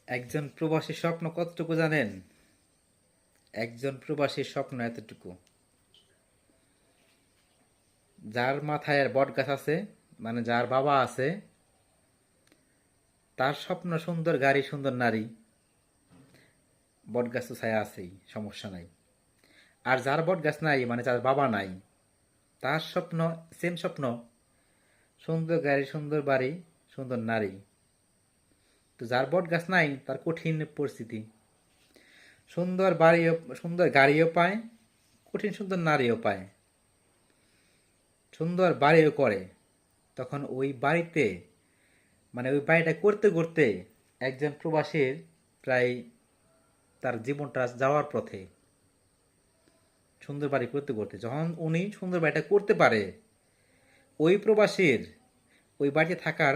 একজন প্রবাসীর স্বপ্ন কতটুকু জানেন? একজন প্রবাসীর স্বপ্ন এতটুকু, যার মাথায় বট গাছ আছে, মানে যার বাবা আছে, তার স্বপ্ন সুন্দর গাড়ি সুন্দর নারী। বট গাছ তো ছায়া আছেই, সমস্যা নাই। আর যার বট গাছ নাই, মানে যার বাবা নাই, তার স্বপ্ন সেম স্বপ্ন, সুন্দর গাড়ি সুন্দর বাড়ি সুন্দর নারী। তো যার বট গাছ নাই তার কঠিন পরিস্থিতি, সুন্দর বাড়িও সুন্দর গাড়িও পায়, কঠিন সুন্দর নারীও পায়, সুন্দর বাড়িও করে। তখন ওই বাড়িতে, মানে ওই বাড়িটা করতে করতে একজন প্রবাসীর প্রায় তার জীবনটা যাওয়ার পথে। সুন্দর বাড়ি করতে করতে যখন উনি সুন্দর বাড়িটা করতে পারে, ওই প্রবাসীর ওই বাড়িতে থাকার